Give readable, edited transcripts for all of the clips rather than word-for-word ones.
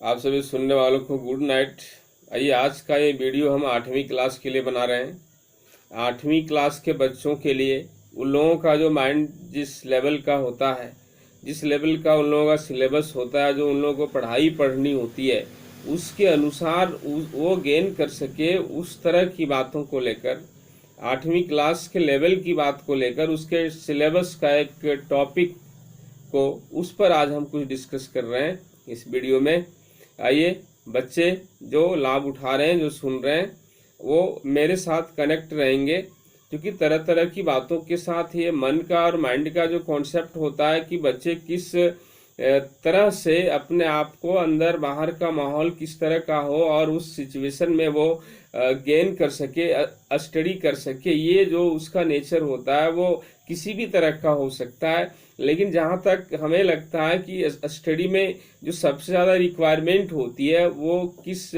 आप सभी सुनने वालों को गुड नाइट। आइए, आज का ये वीडियो हम 8वीं क्लास के लिए बना रहे हैं। 8वीं क्लास के बच्चों के लिए उन लोगों का जो माइंड जिस लेवल का होता है, जिस लेवल का उन लोगों का सिलेबस होता है, जो उन लोगों को पढ़ाई पढ़नी होती है, उसके अनुसार वो गेन कर सके, उस तरह की बातों को लेकर, 8वीं क्लास के लेवल की बात को लेकर, उसके सिलेबस का एक टॉपिक को उस पर आज हम कुछ डिस्कस कर रहे हैं इस वीडियो में। आइए, बच्चे जो लाभ उठा रहे हैं, जो सुन रहे हैं, वो मेरे साथ कनेक्ट रहेंगे, क्योंकि तरह तरह की बातों के साथ ये मन का और माइंड का जो कॉन्सेप्ट होता है कि बच्चे किस तरह से अपने आप को, अंदर बाहर का माहौल किस तरह का हो और उस सिचुएशन में वो गेन कर सके, स्टडी कर सके। ये जो उसका नेचर होता है वो किसी भी तरह का हो सकता है, लेकिन जहाँ तक हमें लगता है कि स्टडी में जो सबसे ज़्यादा रिक्वायरमेंट होती है वो किस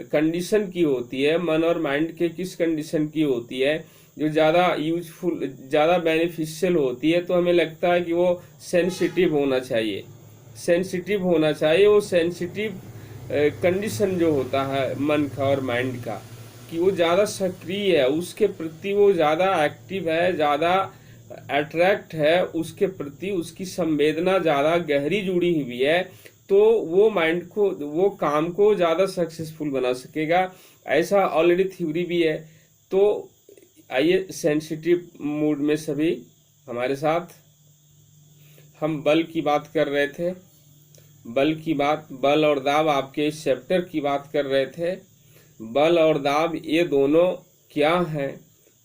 कंडीशन की होती है, मन और माइंड के किस कंडीशन की होती है, जो ज़्यादा यूजफुल, ज़्यादा बेनिफिशियल होती है, तो हमें लगता है कि वो सेंसिटिव होना चाहिए। सेंसिटिव होना चाहिए। वो सेंसिटिव कंडीशन जो होता है मन का और माइंड का, कि वो ज़्यादा सक्रिय है, उसके प्रति वो ज़्यादा एक्टिव है, ज़्यादा अट्रैक्ट है, उसके प्रति उसकी संवेदना ज़्यादा गहरी जुड़ी हुई है, तो वो माइंड को, वो काम को ज़्यादा सक्सेसफुल बना सकेगा। ऐसा ऑलरेडी थ्योरी भी है। तो आइए, सेंसिटिव मूड में सभी हमारे साथ। हम बल की बात कर रहे थे, बल की बात, बल और दाब, आपके इस चैप्टर की बात कर रहे थे। बल और दाब ये दोनों क्या हैं?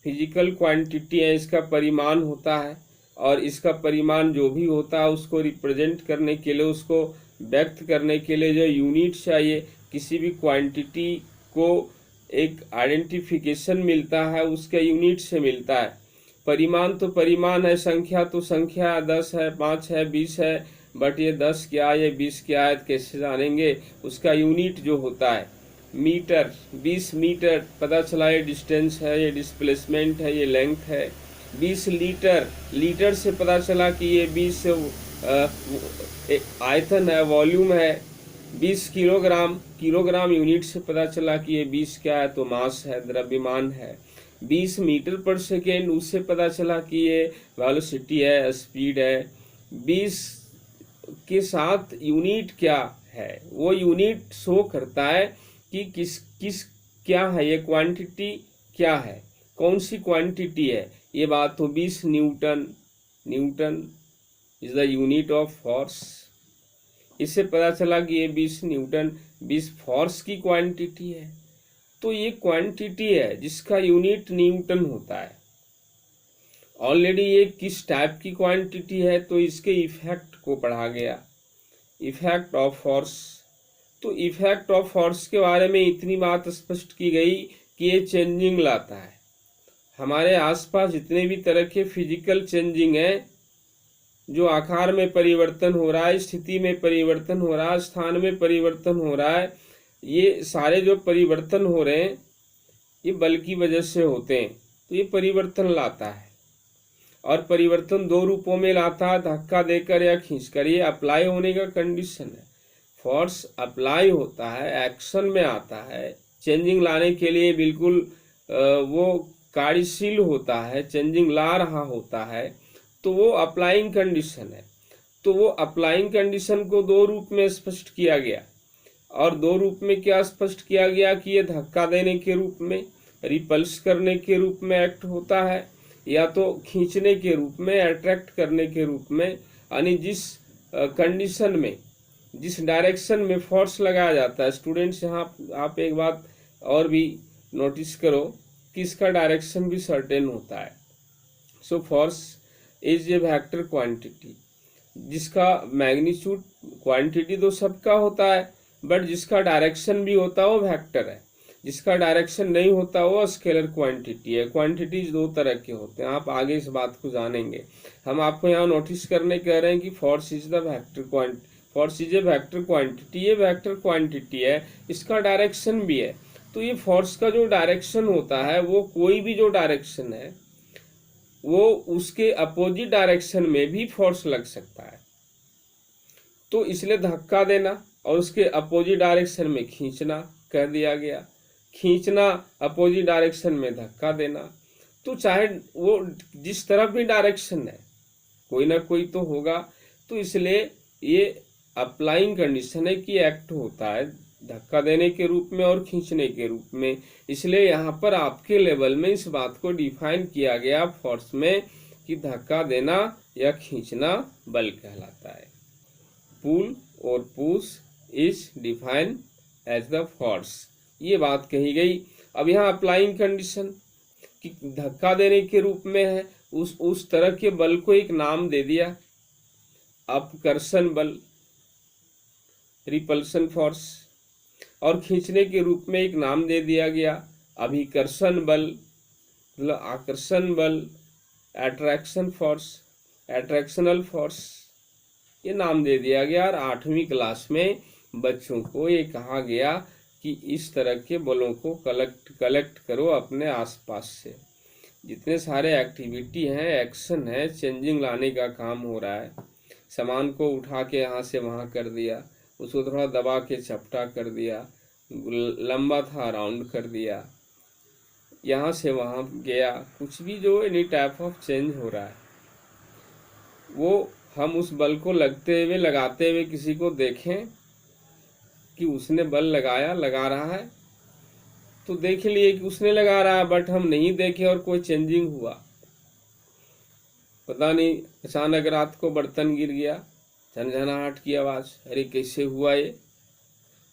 फिजिकल क्वांटिटी है, इसका परिमाण होता है, और इसका परिमाण जो भी होता है उसको रिप्रेजेंट करने के लिए, उसको व्यक्त करने के लिए जो यूनिट चाहिए, किसी भी क्वांटिटी को एक आइडेंटिफिकेशन मिलता है, उसके यूनिट से मिलता है। परिमाण तो परिमाण है, संख्या तो संख्या, 10 है, 5 है, 20 है, बट ये 10 क्या है, ये 20 क्या है, कैसे जानेंगे? उसका यूनिट जो होता है मीटर, 20 मीटर पता चला, ये डिस्टेंस है, ये डिस्प्लेसमेंट है, ये लेंथ है। 20 लीटर, लीटर से पता चला कि ये 20 आयतन है, वॉल्यूम है। 20 किलोग्राम, किलोग्राम यूनिट से पता चला कि ये 20 क्या है, तो मास है, द्रव्यमान है। 20 मीटर पर सेकेंड, उससे पता चला कि ये वेलोसिटी है, स्पीड है। 20 के साथ यूनिट क्या है, वो यूनिट शो करता है कि किस किस क्या है, ये क्वांटिटी क्या है, कौन सी क्वांटिटी है। ये बात तो 20 Newton, Newton is the unit of force. इससे पता चला कि ये 20 न्यूटन, 20 फोर्स की क्वांटिटी है। तो ये क्वांटिटी है जिसका यूनिट न्यूटन होता है। ऑलरेडी ये किस टाइप की क्वांटिटी है, तो इसके इफेक्ट को पढ़ा गया, इफेक्ट ऑफ फोर्स। तो इफेक्ट ऑफ फोर्स के बारे में इतनी बात स्पष्ट की गई कि ये चेंजिंग लाता है। हमारे आसपास जितने भी तरह के फिजिकल चेंजिंग है, जो आकार में परिवर्तन हो रहा है, स्थिति में परिवर्तन हो रहा है, स्थान में परिवर्तन हो रहा है, ये सारे जो परिवर्तन हो रहे हैं ये बल की वजह से होते हैं। तो ये परिवर्तन लाता है, और परिवर्तन दो रूपों में लाता है, धक्का देकर या खींचकर। ये अप्लाई होने का कंडीशन है। फोर्स अप्लाई होता है, एक्शन में आता है, चेंजिंग लाने के लिए बिल्कुल वो कार्यशील होता है, चेंजिंग ला रहा होता है, तो वो अप्लाइंग कंडीशन है। तो वो अप्लाइंग कंडीशन को दो रूप में स्पष्ट किया गया, और दो रूप में क्या स्पष्ट किया गया कि ये धक्का देने के रूप में, रिपल्स करने के रूप में एक्ट होता है, या तो खींचने के रूप में, अट्रैक्ट करने के रूप में। यानी जिस कंडीशन में, जिस डायरेक्शन में फोर्स लगाया जाता है, स्टूडेंट्स यहाँ आप एक बात और भी नोटिस करो कि इसका डायरेक्शन भी सर्टेन होता है। So force is a vector quantity, जिसका मैग्नीट्यूड, क्वांटिटी तो सबका होता है, बट जिसका डायरेक्शन भी होता है वो वेक्टर है। जिसका डायरेक्शन नहीं होता वो स्केलर क्वांटिटी है। क्वांटिटीज दो तरह के होते हैं, आप आगे इस बात को जानेंगे। हम आपको यहाँ नोटिस करने कह रहे हैं कि force is the vector quantity, force is a vector quantity. ये वेक्टर क्वांटिटी है, इसका डायरेक्शन भी है। तो ये फोर्स का जो डायरेक्शन होता है, वो कोई भी जो डायरेक्शन है, वो उसके अपोजिट डायरेक्शन में भी फोर्स लग सकता है। तो इसलिए धक्का देना, और उसके अपोजिट डायरेक्शन में खींचना कह दिया गया। खींचना अपोजिट डायरेक्शन में धक्का देना। तो चाहे वो जिस तरफ भी डायरेक्शन है कोई ना कोई तो होगा। तो इसलिए ये अप्लाइंग कंडीशन है कि एक्ट होता है धक्का देने के रूप में और खींचने के रूप में। इसलिए यहाँ पर आपके लेवल में इस बात को डिफाइन किया गया फोर्स में कि धक्का देना या खींचना बल कहलाता है। पुल और push is defined as the force, ये बात कही गई। अब यहाँ अप्लाइंग कंडीशन कि धक्का देने के रूप में है, उस तरह के बल को एक नाम दे दिया, अपकर्षण बल, रिपल्शन फोर्स। और खींचने के रूप में एक नाम दे दिया गया, अभिकर्षण बल, मतलब आकर्षण बल, अट्रैक्शन फोर्स, अट्रैक्शनल फोर्स, ये नाम दे दिया गया। और 8वीं क्लास में बच्चों को ये कहा गया कि इस तरह के बलों को कलेक्ट करो अपने आसपास से। जितने सारे एक्टिविटी हैं, एक्शन है, चेंजिंग लाने का काम हो रहा है। सामान को उठा के यहाँ से वहाँ कर दिया, उसको थोड़ा दबा के चपटा कर दिया, लंबा था राउंड कर दिया, यहाँ से वहाँ गया, कुछ भी जो एनी टाइप ऑफ चेंज हो रहा है, वो हम उस बल को लगाते हुए किसी को देखें कि उसने बल लगा रहा है, तो देख लिए कि उसने लगा रहा है, बट हम नहीं देखे और कोई चेंजिंग हुआ, पता नहीं अचानक रात को बर्तन गिर गया, झनझनाहट की आवाज, अरे कैसे हुआ ये।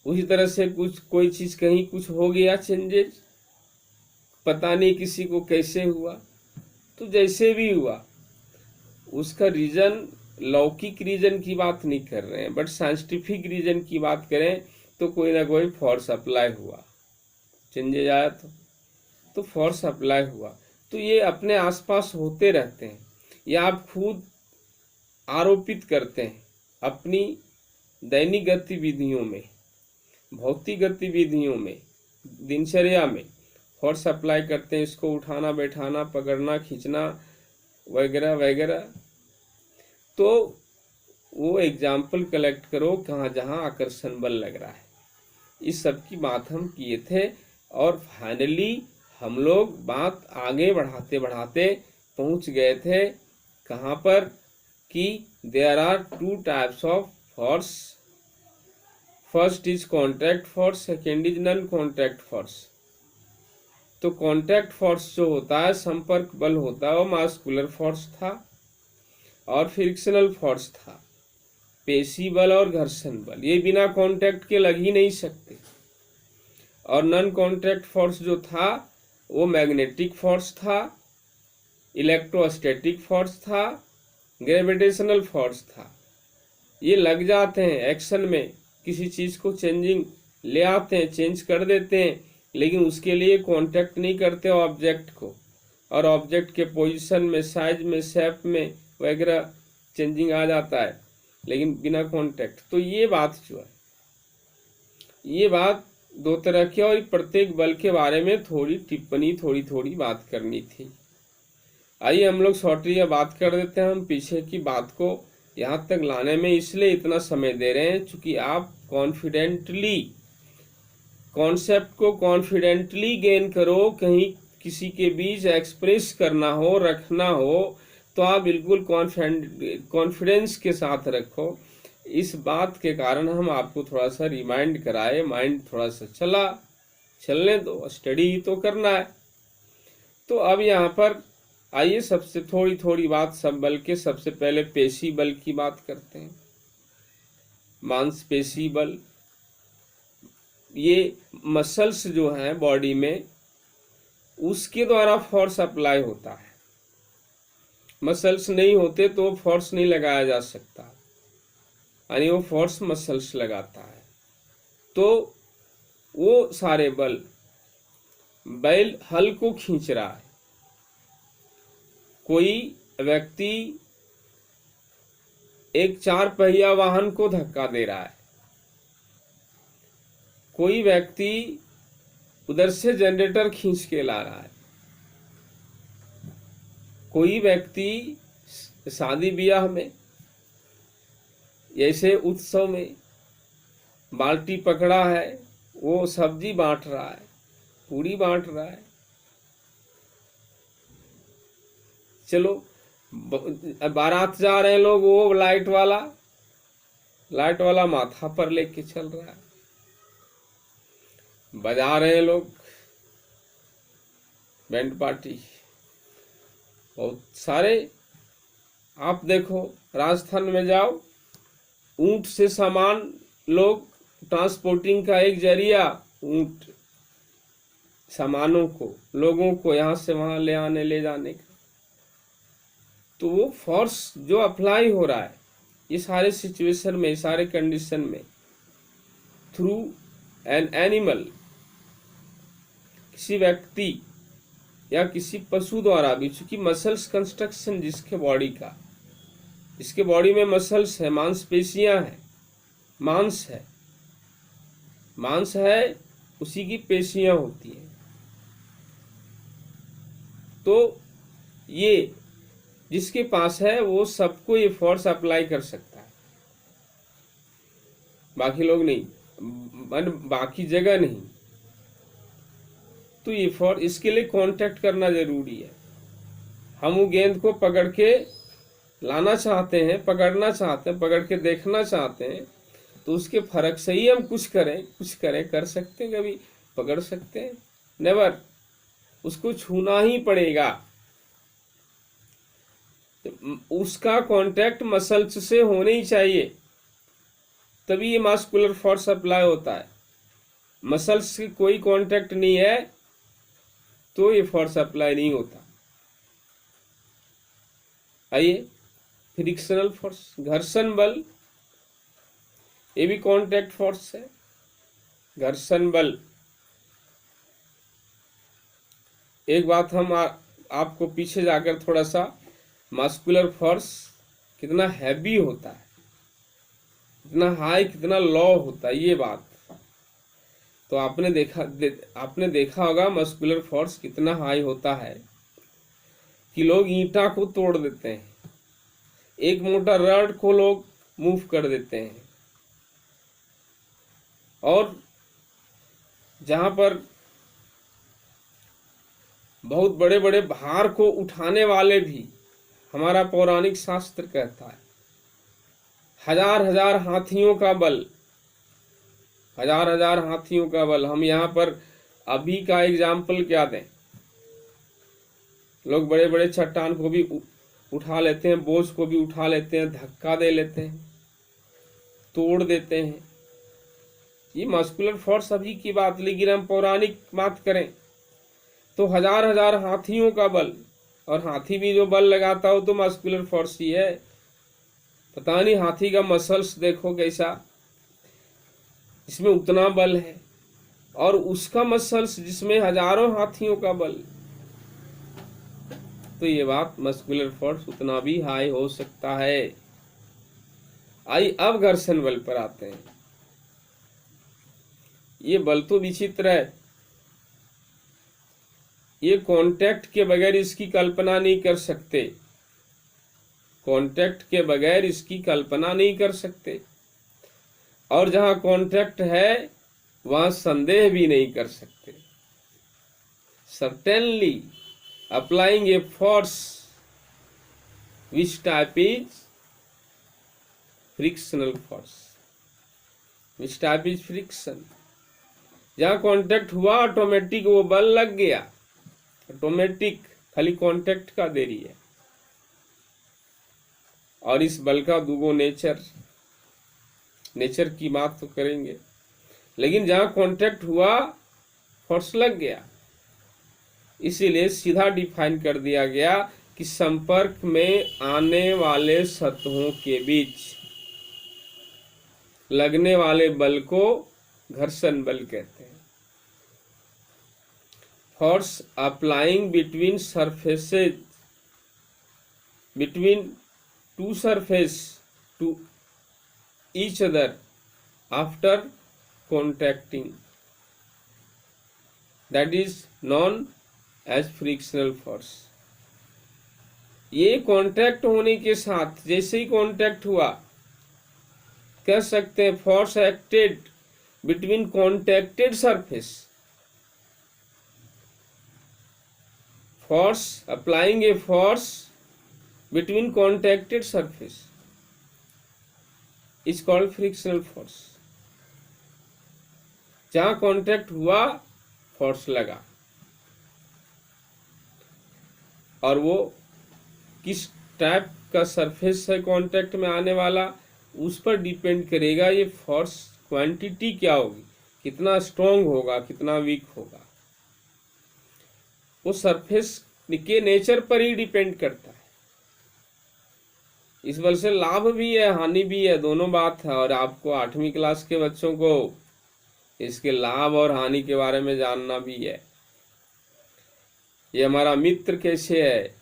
उसी तरह से कोई चीज कहीं कुछ हो गया चेंजेस, पता नहीं किसी को कैसे हुआ। तो जैसे भी हुआ उसका रीजन, लौकिक रीजन की बात नहीं कर रहे हैं, बट साइंटिफिक रीजन की बात करें तो कोई ना कोई फोर्स अप्लाई हुआ, चेंजेज आया तो फोर्स अप्लाई हुआ। तो ये अपने आसपास होते रहते हैं, या आप खुद आरोपित करते हैं अपनी दैनिक गतिविधियों में, भौतिक गतिविधियों में, दिनचर्या में फोर्स अप्लाई करते हैं, इसको उठाना, बैठाना, पकड़ना, खींचना वगैरह वगैरह। तो वो एग्जाम्पल कलेक्ट करो कहाँ जहाँ आकर्षण बल लग रहा है। इस सब की बात हम किए थे और फाइनली हम लोग बात आगे बढ़ाते बढ़ाते पहुंच गए थे कहाँ पर कि there are 2 types of force. First is contact force, second is non contact force. तो कॉन्टैक्ट फोर्स जो होता है, संपर्क बल होता है, वो मास्कुलर फोर्स था, और फ्रिक्शनल फोर्स था पेशी बल और घर्षण बल, ये बिना कॉन्टैक्ट के लग ही नहीं सकते। और नॉन कॉन्टैक्ट फोर्स जो था वो मैग्नेटिक फोर्स था, इलेक्ट्रोस्टैटिक फोर्स था, ग्रेविटेशनल फोर्स था। ये लग जाते हैं एक्शन में, किसी चीज को चेंजिंग ले आते हैं, चेंज कर देते हैं, लेकिन उसके लिए कांटेक्ट नहीं करते ऑब्जेक्ट को, और ऑब्जेक्ट के पोजीशन में, साइज में, शेप में वगैरह चेंजिंग आ जाता है, लेकिन बिना कांटेक्ट। तो ये बात जो है, ये बात 2 तरह की, और प्रत्येक बल के बारे में थोड़ी टिप्पणी, थोड़ी थोड़ी बात करनी थी। आइए हम लोग शॉर्टली बात कर देते हैं। हम पीछे की बात को यहाँ तक लाने में इसलिए इतना समय दे रहे हैं क्योंकि आप कॉन्फिडेंटली कॉन्सेप्ट को कॉन्फिडेंटली गेन करो। कहीं किसी के बीच एक्सप्रेस करना हो, रखना हो, तो आप बिल्कुल कॉन्फिडेंस के साथ रखो। इस बात के कारण हम आपको थोड़ा सा रिमाइंड कराए, माइंड थोड़ा सा चलने दो, स्टडी ही तो करना है। तो अब यहाँ पर आइए सबसे थोड़ी थोड़ी बात सब बल के, सबसे पहले पेशी बल की बात करते हैं। मांसपेशी बल, ये मसल्स जो हैं बॉडी में, उसके द्वारा फोर्स अप्लाई होता है। मसल्स नहीं होते तो फोर्स नहीं लगाया जा सकता, यानी वो फोर्स मसल्स लगाता है। तो वो सारे बल, बैल हल को खींच रहा है, कोई व्यक्ति एक 4 पहिया वाहन को धक्का दे रहा है, कोई व्यक्ति उधर से जनरेटर खींच के ला रहा है, कोई व्यक्ति शादी ब्याह में, ऐसे उत्सव में बाल्टी पकड़ा है, वो सब्जी बांट रहा है, पूरी बांट रहा है। चलो बारात जा रहे हैं लोग, वो लाइट वाला माथा पर लेके चल रहा है। बजा रहे हैं लोग बैंड पार्टी, बहुत सारे। आप देखो राजस्थान में जाओ, ऊंट से सामान लोग, ट्रांसपोर्टिंग का एक जरिया ऊंट, सामानों को, लोगों को यहाँ से वहां ले आने ले जाने का। तो वो फोर्स जो अप्लाई हो रहा है ये सारे सिचुएशन में, सारे कंडीशन में, थ्रू एन एनिमल, किसी व्यक्ति या किसी पशु द्वारा भी, चूंकि मसल्स कंस्ट्रक्शन जिसके बॉडी का, जिसके बॉडी में मसल्स है, मांसपेशियां हैं, मांस है, उसी की पेशियां होती हैं। तो ये जिसके पास है वो सबको ये फोर्स अप्लाई कर सकता है, बाकी लोग नहीं, बाकी जगह नहीं। तो ये फोर्स, इसके लिए कांटेक्ट करना जरूरी है। हम वो गेंद को पकड़ के लाना चाहते हैं, पकड़ना चाहते हैं, पकड़ के देखना चाहते हैं, तो उसके फर्क से ही हम कुछ करें, कर सकते हैं, कभी पकड़ सकते हैं, नेवर। उसको छूना ही पड़ेगा। उसका कांटेक्ट मसल्स से होना ही चाहिए, तभी ये मस्कुलर फोर्स अप्लाई होता है। मसल्स से कोई कांटेक्ट नहीं है तो ये फोर्स अप्लाई नहीं होता। आइए, फ्रिक्शनल फोर्स, घर्षण बल, ये भी कांटेक्ट फोर्स है। घर्षण बल, एक बात हम आपको पीछे जाकर थोड़ा सा, मस्कुलर फोर्स कितना हैवी होता है, कितना हाई, कितना लो होता है, ये बात तो आपने देखा होगा। मस्कुलर फोर्स कितना हाई होता है कि लोग ईंटा को तोड़ देते हैं, एक मोटा रड को लोग मूव कर देते हैं। और जहां पर बहुत बड़े बड़े भार को उठाने वाले भी, हमारा पौराणिक शास्त्र कहता है, हजार हजार हाथियों का बल, हजार हजार हाथियों का बल। हम यहाँ पर अभी का एग्जाम्पल क्या दें, लोग बड़े बड़े चट्टान को भी उठा लेते हैं, बोझ को भी उठा लेते हैं, धक्का दे लेते हैं, तोड़ देते हैं। ये मस्कुलर फोर्स अभी की बात, लेकिन हम पौराणिक बात करें तो हजार हजार हाथियों का बल, और हाथी भी जो बल लगाता हो तो मस्कुलर फोर्स ही है। पता नहीं हाथी का मसल्स देखो कैसा, इसमें उतना बल है, और उसका मसल्स जिसमें हजारों हाथियों का बल, तो ये बात मस्कुलर फोर्स उतना भी हाई हो सकता है। आइए अब घर्षण बल पर आते हैं। ये बल तो विचित्र है, ये कांटेक्ट के बगैर इसकी कल्पना नहीं कर सकते, कांटेक्ट के बगैर इसकी कल्पना नहीं कर सकते। और जहां कांटेक्ट है वहां संदेह भी नहीं कर सकते। Certainly applying a force, which type is frictional force, which type is friction. जहां कांटेक्ट हुआ ऑटोमेटिक वो बल लग गया, ऑटोमेटिक, खाली कांटेक्ट का देरी है। और इस बल का दुगो नेचर की बात तो करेंगे, लेकिन जहां कांटेक्ट हुआ फोर्स लग गया, इसीलिए सीधा डिफाइन कर दिया गया कि संपर्क में आने वाले सतहों के बीच लगने वाले बल को घर्षण बल कहते हैं। Force applying between surfaces, between two surface to each other after contacting, that is known as frictional force। ये कांटेक्ट होने के साथ, जैसे ही कांटेक्ट हुआ, कह सकते हैं force acted between contacted surface. Force, applying a force between contacted surface is called frictional force. जहां कॉन्टैक्ट हुआ फोर्स लगा, और वो किस टाइप का सरफेस है कांटेक्ट में आने वाला, उस पर डिपेंड करेगा ये फोर्स क्वांटिटी क्या होगी, कितना स्ट्रॉन्ग होगा, कितना वीक होगा। वो सरफेस के नेचर पर ही डिपेंड करता है। इस बल से लाभ भी है, हानि भी है, दोनों बात है। और आपको 8वीं क्लास के बच्चों को इसके लाभ और हानि के बारे में जानना भी है। ये हमारा मित्र कैसे है,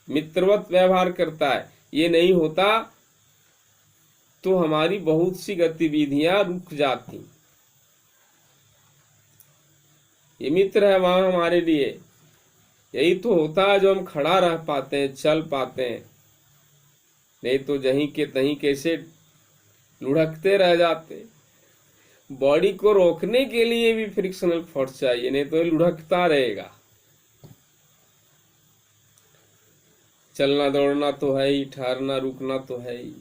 मित्रवत व्यवहार करता है, ये नहीं होता तो हमारी बहुत सी गतिविधियां रुक जाती। ये मित्र है वहां हमारे लिए, यही तो होता है जो हम खड़ा रह पाते हैं, चल पाते हैं, नहीं तो जहीं के तहीं कैसे लुढ़कते रह जाते। बॉडी को रोकने के लिए भी फ्रिक्शनल फोर्स चाहिए, नहीं तो लुढ़कता रहेगा। चलना दौड़ना तो है ही, ठहरना रुकना तो है ही।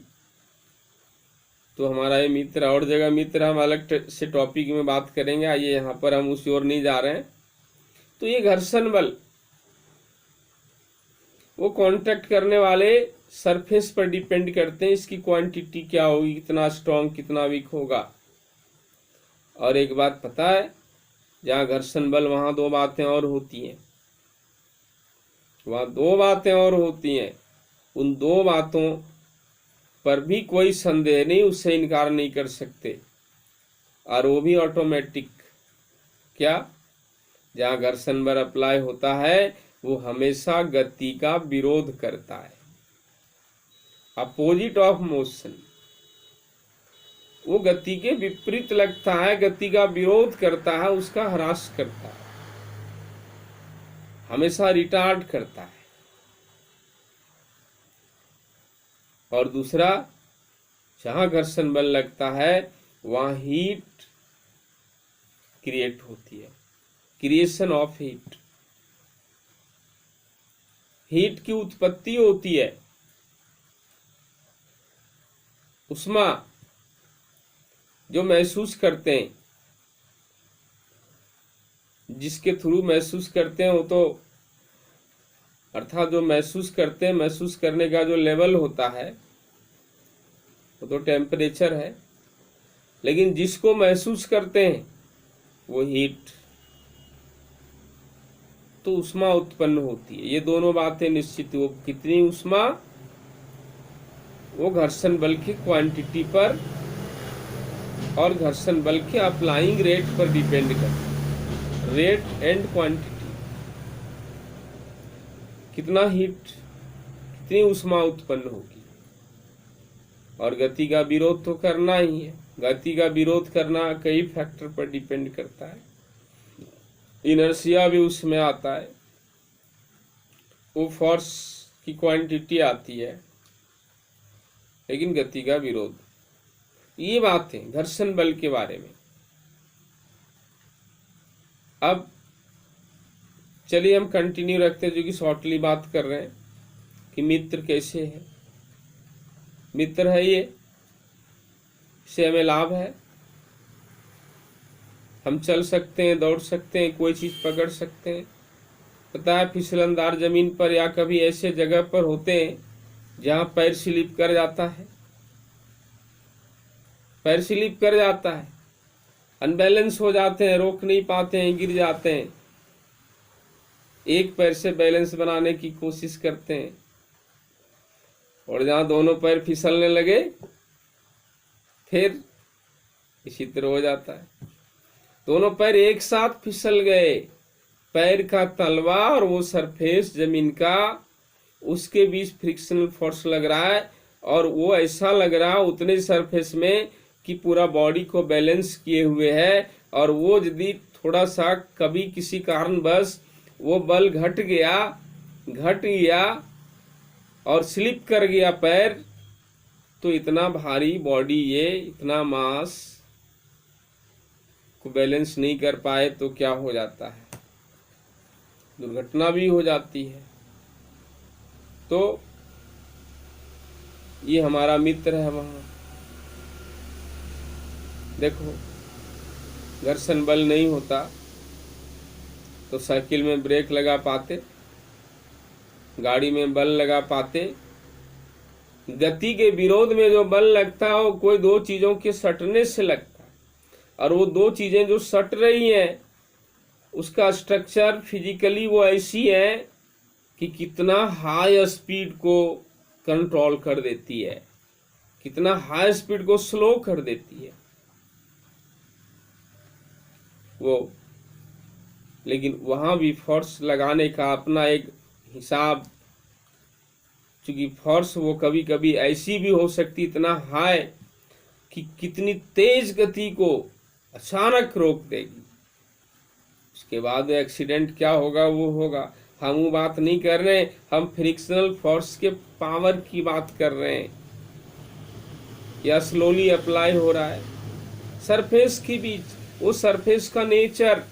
तो हमारा ये मित्र, और जगह मित्र हम अलग से टॉपिक में बात करेंगे, आइए यहाँ पर हम उस ओर नहीं जा रहे हैं। तो ये घर्षण बल वो कांटेक्ट करने वाले सरफेस पर डिपेंड करते हैं, इसकी क्वांटिटी क्या होगी, कितना स्ट्रॉन्ग कितना वीक होगा। और एक बात पता है, जहाँ घर्षण बल वहां दो बातें और होती हैं, वहां दो बातें और होती हैं। उन दो बातों पर भी कोई संदेह नहीं, उससे इनकार नहीं कर सकते, और वो भी ऑटोमेटिक। क्या? जहां घर्षण बल अप्लाई होता है वो हमेशा गति का विरोध करता है, अपोजिट ऑफ मोशन। वो गति के विपरीत लगता है, गति का विरोध करता है, उसका ह्रास करता है, हमेशा रिटार्ड करता है। और दूसरा, जहां घर्षण बल लगता है वहां हीट क्रिएट होती है, क्रिएशन ऑफ हीट, हीट की उत्पत्ति होती है। उष्मा जो महसूस करते हैं, जिसके थ्रू महसूस करते हैं, वो तो अर्थात जो महसूस करते हैं, महसूस करने का जो लेवल होता है वो तो टेम्परेचर है, लेकिन जिसको महसूस करते हैं वो हीट, तो उष्मा उत्पन्न होती है। ये दोनों बातें निश्चित, वो कितनी उष्मा, वो घर्षण बल की क्वांटिटी पर और घर्षण बल के अप्लाइंग रेट पर डिपेंड करता है। रेट एंड क्वांटिटी, कितना हीट, कितनी उष्मा उत्पन्न होगी। और गति का विरोध तो करना ही है। गति का विरोध करना कई फैक्टर पर डिपेंड करता है, इनर्शिया भी उसमें आता है, वो फोर्स की क्वांटिटी आती है, लेकिन गति का विरोध। ये बात है घर्षण बल के बारे में। अब चलिए हम कंटिन्यू रखते हैं, जो कि शॉर्टली बात कर रहे हैं कि मित्र कैसे है। मित्र है ये, इससे हमें लाभ है, हम चल सकते हैं, दौड़ सकते हैं, कोई चीज पकड़ सकते हैं। पता है, फिसलनदार जमीन पर या कभी ऐसे जगह पर होते हैं जहां पैर स्लिप कर जाता है, पैर स्लिप कर जाता है, अनबैलेंस हो जाते हैं, रोक नहीं पाते हैं, गिर जाते हैं। एक पैर से बैलेंस बनाने की कोशिश करते हैं, और जहां दोनों पैर फिसलने लगे फिर इसी तरह हो जाता है। दोनों पैर एक साथ फिसल गए, पैर का तलवा और वो सरफेस जमीन का, उसके बीच फ्रिक्शनल फोर्स लग रहा है, और वो ऐसा लग रहा है उतने सरफेस में कि पूरा बॉडी को बैलेंस किए हुए है। और वो यदि थोड़ा सा कभी किसी कारणवश वो बल घट गया और स्लिप कर गया पैर, तो इतना भारी बॉडी, ये इतना मास को बैलेंस नहीं कर पाए तो क्या हो जाता है, दुर्घटना भी हो जाती है। तो ये हमारा मित्र है। वहाँ देखो, घर्षण बल नहीं होता तो साइकिल में ब्रेक लगा पाते, गाड़ी में बल लगा पाते। गति के विरोध में जो बल लगता है वो कोई दो चीजों के सटने से लगता है, और वो दो चीजें जो सट रही हैं उसका स्ट्रक्चर फिजिकली वो ऐसी है कि कितना हाई स्पीड को कंट्रोल कर देती है, कितना हाई स्पीड को स्लो कर देती है वो। लेकिन वहां भी फोर्स लगाने का अपना एक हिसाब, क्योंकि फोर्स वो कभी कभी ऐसी भी हो सकती इतना हाई कि कितनी तेज गति को अचानक रोक देगी। उसके बाद एक्सीडेंट क्या होगा वो होगा। हम वो बात नहीं कर रहे, हम फ्रिक्शनल फोर्स के पावर की बात कर रहे हैं। या स्लोली अप्लाई हो रहा है सरफेस के बीच, वो सरफेस का नेचर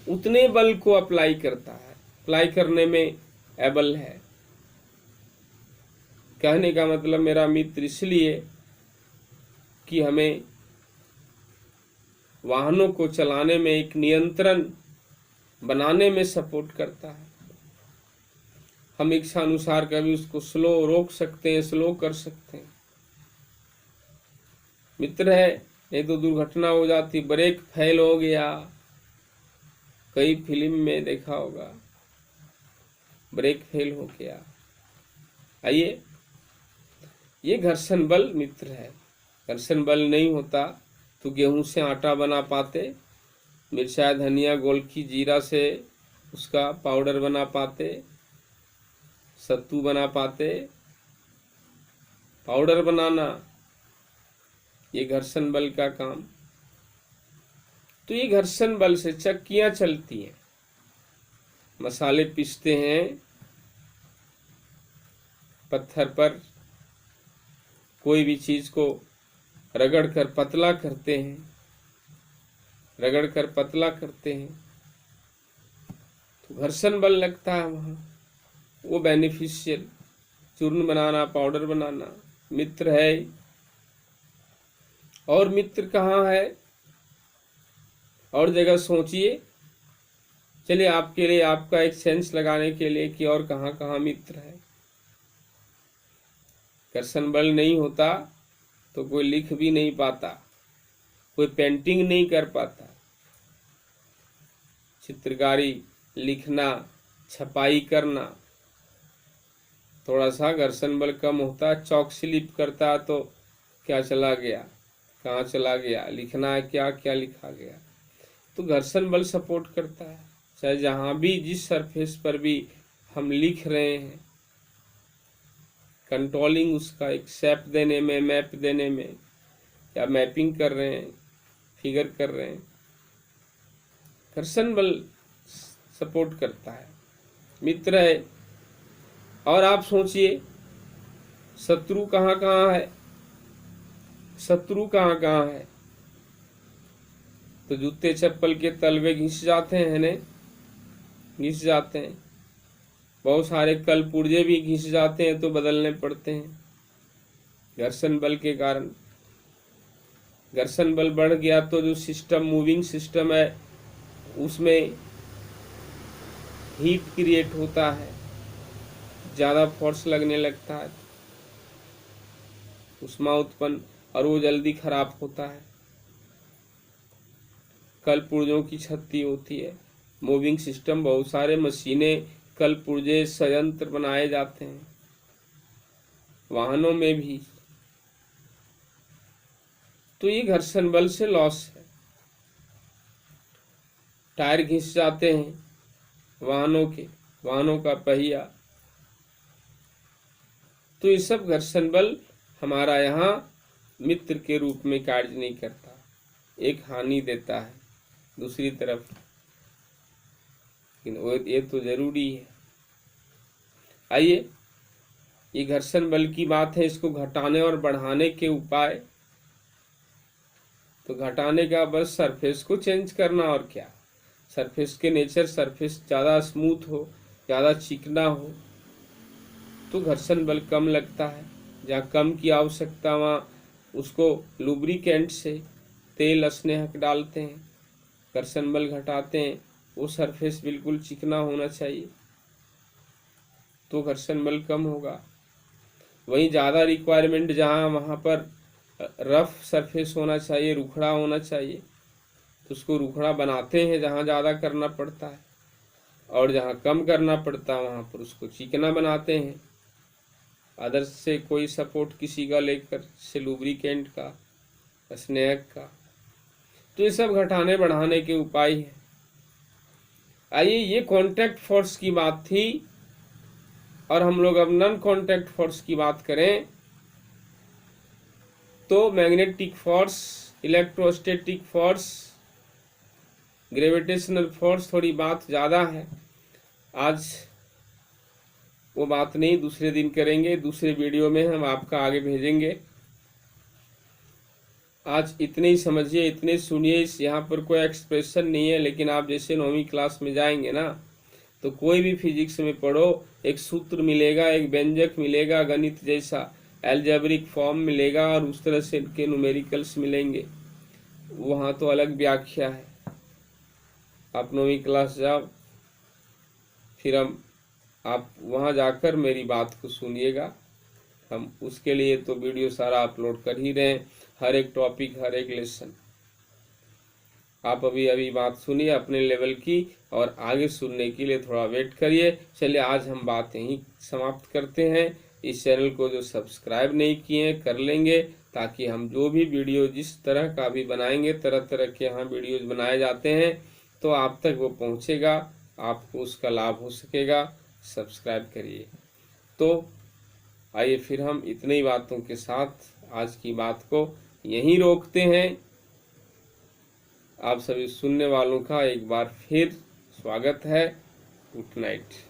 उतने बल को अप्लाई करता है, अप्लाई करने में एबल है। कहने का मतलब मेरा मित्र इसलिए कि हमें वाहनों को चलाने में एक नियंत्रण बनाने में सपोर्ट करता है। हम इच्छा अनुसार कभी उसको स्लो रोक सकते हैं, स्लो कर सकते हैं। मित्र है, नहीं तो दुर्घटना हो जाती, ब्रेक फेल हो गया। कई फिल्म में देखा होगा, ब्रेक फेल हो गया। आइए, ये घर्षण बल मित्र है। घर्षण बल नहीं होता तो गेहूं से आटा बना पाते, मिर्चा धनिया गोलकी जीरा से उसका पाउडर बना पाते, सत्तू बना पाते। पाउडर बनाना ये घर्षण बल का काम। तो ये घर्षण बल से चक्कियां चलती हैं, मसाले पीसते हैं पत्थर पर, कोई भी चीज को रगड़ कर पतला करते हैं, रगड़ कर पतला करते हैं, तो घर्षण बल लगता है वहां। वो बेनिफिशियल चूर्ण बनाना, पाउडर बनाना मित्र है। और मित्र कहाँ है? और जगह सोचिए। चलिए आपके लिए, आपका एक सेंस लगाने के लिए कि और कहाँ कहाँ मित्र है। घर्षण बल नहीं होता तो कोई लिख भी नहीं पाता, कोई पेंटिंग नहीं कर पाता। चित्रकारी, लिखना, छपाई करना, थोड़ा सा घर्षण बल कम होता है, चौक स्लिप करता है तो क्या चला गया, कहाँ चला गया, लिखना है क्या, क्या लिखा गया। तो घर्षण बल सपोर्ट करता है। चाहे जहां भी, जिस सरफेस पर भी हम लिख रहे हैं, कंट्रोलिंग उसका एक शेप देने में, मैप देने में, या मैपिंग कर रहे हैं, फिगर कर रहे हैं, घर्षण बल सपोर्ट करता है। मित्र है। और आप सोचिए, शत्रु कहाँ कहाँ है? शत्रु कहाँ कहाँ है? तो जूते चप्पल के तलवे घिस जाते हैं ने, घिस जाते हैं। बहुत सारे कल पुर्जे भी घिस जाते हैं तो बदलने पड़ते हैं घर्षण बल के कारण। घर्षण बल बढ़ गया तो जो सिस्टम, मूविंग सिस्टम है, उसमें हीट क्रिएट होता है, ज्यादा फोर्स लगने लगता है, उष्मा उत्पन्न, और वो जल्दी खराब होता है। कल पुर्जों की क्षति होती है। मूविंग सिस्टम, बहुत सारे मशीनें, कल पुर्जे, संयंत्र बनाए जाते हैं, वाहनों में भी। तो ये घर्षण बल से लॉस है। टायर घिस जाते हैं वाहनों के, वाहनों का पहिया, तो ये सब घर्षण बल हमारा यहाँ मित्र के रूप में कार्य नहीं करता, एक हानि देता है दूसरी तरफ। लेकिन ये तो जरूरी है। आइए, ये घर्षण बल की बात है, इसको घटाने और बढ़ाने के उपाय। तो घटाने का बस सरफेस को चेंज करना, और क्या। सरफेस के नेचर, सरफेस ज़्यादा स्मूथ हो, ज़्यादा चिकना हो तो घर्षण बल कम लगता है। जहाँ कम की आवश्यकता वहाँ उसको लुब्रिकेंट से, तेल स्नेहक डालते हैं, घर्षण बल घटाते हैं। वो सरफेस बिल्कुल चिकना होना चाहिए तो घर्षण बल कम होगा। वहीं ज़्यादा रिक्वायरमेंट जहाँ वहाँ पर रफ सरफेस होना चाहिए, रुखड़ा होना चाहिए, तो उसको रुखड़ा बनाते हैं जहाँ ज़्यादा करना पड़ता है, और जहाँ कम करना पड़ता है वहाँ पर उसको चिकना बनाते हैं। अदर से कोई सपोर्ट किसी का लेकर, से लुब्रिकेंट का, स्नेहक का। तो ये सब घटाने बढ़ाने के उपाय हैं। आइए, ये कॉन्टैक्ट फोर्स की बात थी, और हम लोग अब नॉन कॉन्टैक्ट फोर्स की बात करें तो magnetic force, electrostatic force, gravitational force थोड़ी बात ज़्यादा है। आज वो बात नहीं, दूसरे दिन करेंगे, दूसरे वीडियो में हम आपका आगे भेजेंगे। आज इतने ही समझिए, इतने सुनिए। यहाँ पर कोई एक्सप्रेशन नहीं है, लेकिन आप जैसे 9वीं क्लास में जाएंगे ना, तो कोई भी फिजिक्स में पढ़ो, एक सूत्र मिलेगा, एक व्यंजक मिलेगा, गणित जैसा एल्जेब्रिक फॉर्म मिलेगा, और उस तरह से इनके न्यूमेरिकल्स मिलेंगे। वहाँ तो अलग व्याख्या है। आप 9वीं क्लास जाओ, फिर आप वहाँ जाकर मेरी बात को सुनिएगा। हम उसके लिए तो वीडियो सारा अपलोड कर ही रहे हैं, हर एक टॉपिक, हर एक लेसन। आप अभी बात सुनिए अपने लेवल की, और आगे सुनने के लिए थोड़ा वेट करिए। चलिए, आज हम बात यहीं समाप्त करते हैं। इस चैनल को जो सब्सक्राइब नहीं किए हैं कर लेंगे, ताकि हम जो भी वीडियो जिस तरह का भी बनाएंगे, तरह तरह के यहाँ वीडियोज बनाए जाते हैं, तो आप तक वो पहुँचेगा, आपको उसका लाभ हो सकेगा। सब्सक्राइब करिए। तो आइए, फिर हम इतनी ही बातों के साथ आज की बात को यहीं रोकते हैं। आप सभी सुनने वालों का एक बार फिर स्वागत है। Good night.